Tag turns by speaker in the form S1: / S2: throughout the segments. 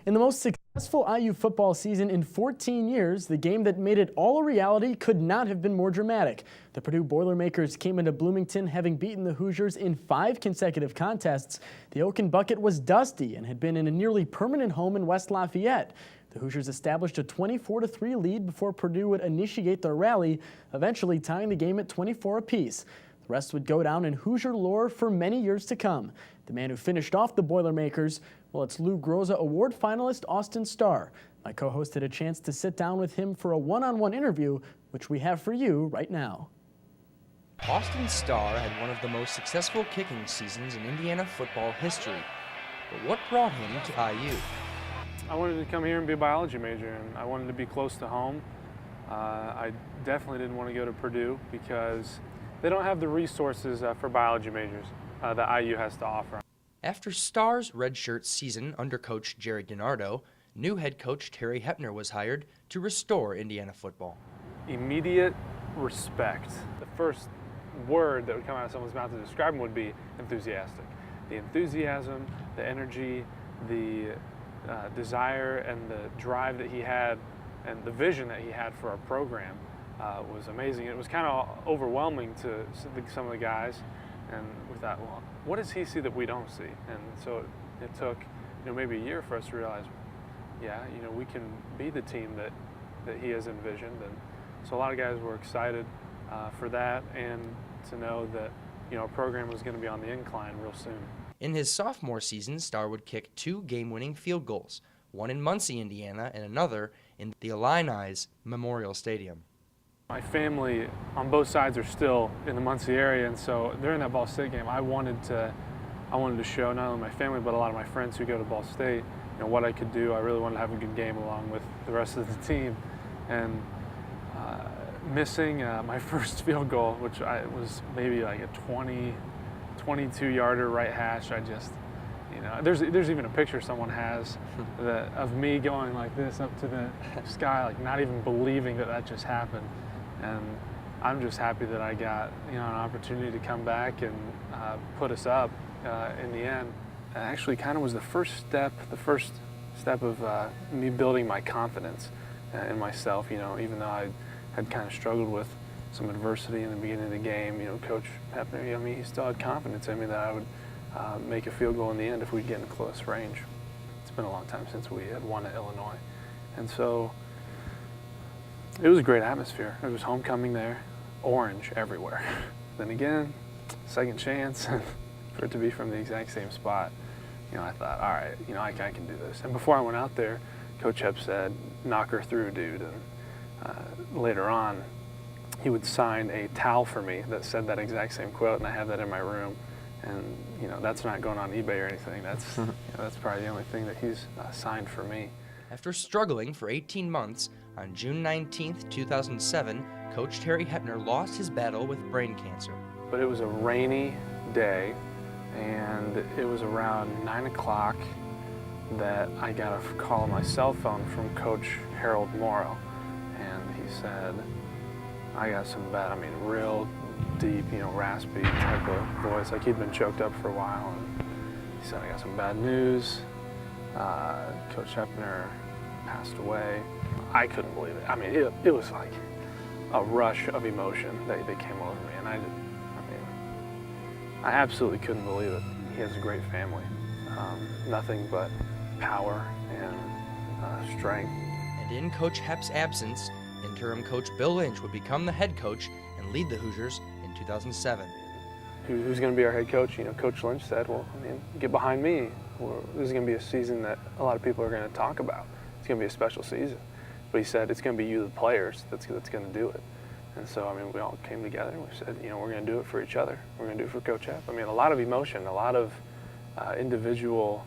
S1: In the most successful IU football season in 14 years, the game that made it all a reality could not have been more dramatic. The Purdue Boilermakers came into Bloomington having beaten the Hoosiers in 5 consecutive contests. The Oaken Bucket was dusty and had been in a nearly permanent home in West Lafayette. The Hoosiers established a 24-3 lead before Purdue would initiate their rally, eventually tying the game at 24 apiece. The rest would go down in Hoosier lore for many years to come. The man who finished off the Boilermakers, well, it's Lou Groza Award finalist Austin Starr. My co-host had a chance to sit down with him for a one-on-one interview, which we have for you right now.
S2: Austin Starr had one of the most successful kicking seasons in Indiana football history. But what brought him to IU?
S3: I wanted to come here and be a biology major, and I wanted to be close to home. I definitely didn't want to go to Purdue because they don't have the resources for biology majors that IU has to offer.
S2: After Starr's redshirt season under coach Jerry DiNardo, new head coach Terry Hepner was hired to restore Indiana football.
S3: Immediate respect. The first word that would come out of someone's mouth to describe him would be enthusiastic. The enthusiasm, the energy, the desire and the drive that he had and the vision that he had for our program was amazing. It was kind of overwhelming to some of the guys, and we thought, well, what does he see that we don't see? And so it took maybe a year for us to realize, yeah, we can be the team that he has envisioned. And so a lot of guys were excited for that, and to know that our program was going to be on the incline real soon.
S2: In his sophomore season, Starr would kick 2 game-winning field goals, one in Muncie, Indiana, and another in the Illini's Memorial Stadium.
S3: My family on both sides are still in the Muncie area, and so during that Ball State game, I wanted to show not only my family but a lot of my friends who go to Ball State, what I could do. I really wanted to have a good game along with the rest of the team, and missing my first field goal, which was maybe like a 22-yarder right hash. I just, there's even a picture someone has of me going like this up to the sky, like not even believing that just happened. And I'm just happy that I got an opportunity to come back and put us up in the end. It actually kind of was the first step of me building my confidence in myself. Even though I had kind of struggled with some adversity in the beginning of the game, Coach Hepner, he still had confidence in me that I would make a field goal in the end if we'd get in close range. It's been a long time since we had won at Illinois, and so it was a great atmosphere. There was homecoming there, orange everywhere. Then again, second chance for it to be from the exact same spot. I thought, all right, I can do this. And before I went out there, Coach Hep said, knock her through, dude. And later on, he would sign a towel for me that said that exact same quote, and I have that in my room. And that's not going on eBay or anything. That's that's probably the only thing that he's signed for me.
S2: After struggling for 18 months, on June 19, 2007, Coach Terry Hepner lost his battle with brain cancer.
S3: But it was a rainy day, and it was around 9 o'clock that I got a call on my cell phone from Coach Harold Morrow, and he said, I got some bad, real deep, raspy type of voice, like he'd been choked up for a while, and he said, I got some bad news. Coach Hepner passed away. I couldn't believe it. It was like a rush of emotion that came over me, and I absolutely couldn't believe it. He has a great family, nothing but power and strength.
S2: And in Coach Hep's absence, interim coach Bill Lynch would become the head coach and lead the Hoosiers in 2007.
S3: Who's going to be our head coach? Coach Lynch said, well, get behind me. This is going to be a season that a lot of people are going to talk about. It's going to be a special season. But he said, it's going to be you, the players, that's going to do it. And so, we all came together and we said, we're going to do it for each other. We're going to do it for Coach Hep. A lot of emotion, a lot of individual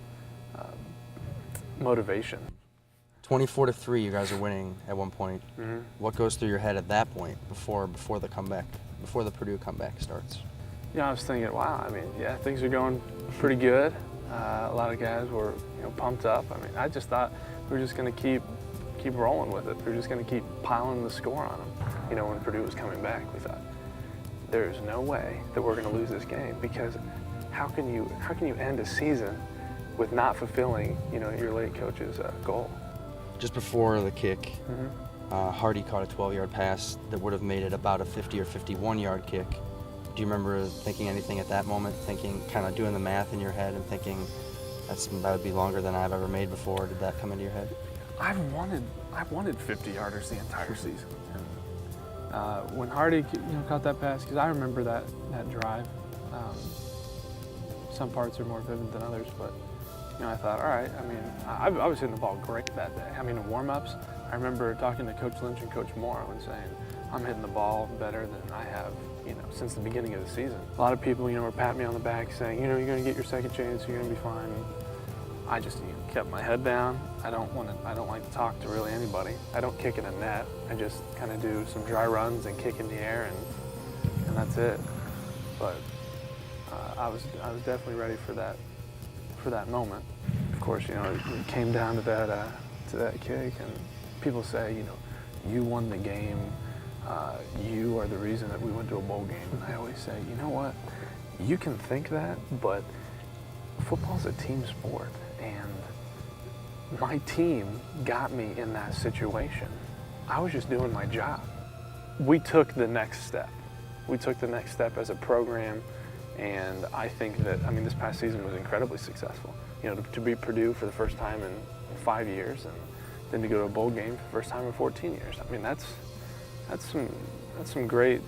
S3: motivation.
S2: 24-3, you guys are winning at one point.
S3: Mm-hmm.
S2: What goes through your head at that point before the comeback, before the Purdue comeback starts?
S3: I was thinking, wow, things are going pretty good. A lot of guys were, pumped up. I just thought we were just going to keep rolling with it. We were just going to keep piling the score on them. When Purdue was coming back, we thought, there's no way that we're going to lose this game, because how can you end a season with not fulfilling, your late coach's goal.
S2: Just before the kick,
S3: Mm-hmm.
S2: Hardy caught a 12-yard pass that would have made it about a 50 or 51-yard kick. Do you remember thinking anything at that moment, kind of doing the math in your head and thinking that would be longer than I've ever made before? Did that come into your head?
S3: I've wanted 50-yarders the entire season. And, when Hardy, caught that pass, because I remember that drive. Some parts are more vivid than others, but I thought, all right. I mean, I was hitting the ball great that day. I mean, in warm-ups, I remember talking to Coach Lynch and Coach Morrow and saying, I'm hitting the ball better than I have, since the beginning of the season. A lot of people, were patting me on the back saying, you're going to get your second chance, you're going to be fine. And I just kept my head down. I don't like to talk to really anybody. I don't kick in a net. I just kind of do some dry runs and kick in the air, and that's it. But I was definitely ready for that moment. Of course, it came down to that kick, and people say, you won the game. You are the reason that we went to a bowl game. And I always say, you know what? You can think that, but football's a team sport, and my team got me in that situation. I was just doing my job. We took the next step. We took the next step as a program, and I think that, this past season was incredibly successful. To beat Purdue for the first time in 5 years, and then to go to a bowl game for the first time in 14 years. That's some great,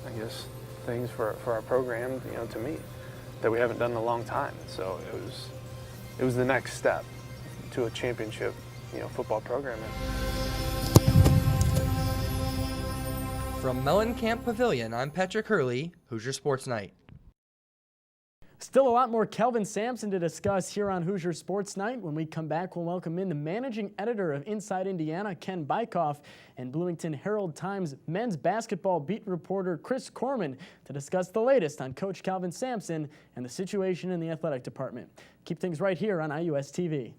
S3: I guess, things for our program, to meet that we haven't done in a long time. So it was the next step to a championship, football program.
S2: From Mellencamp Pavilion, I'm Patrick Hurley, Hoosier Sports Night.
S1: Still a lot more Kelvin Sampson to discuss here on Hoosier Sports Night. When we come back, we'll welcome in the managing editor of Inside Indiana, Ken Bykoff, and Bloomington Herald-Times men's basketball beat reporter Chris Corman to discuss the latest on Coach Kelvin Sampson and the situation in the athletic department. Keep things right here on IUS TV.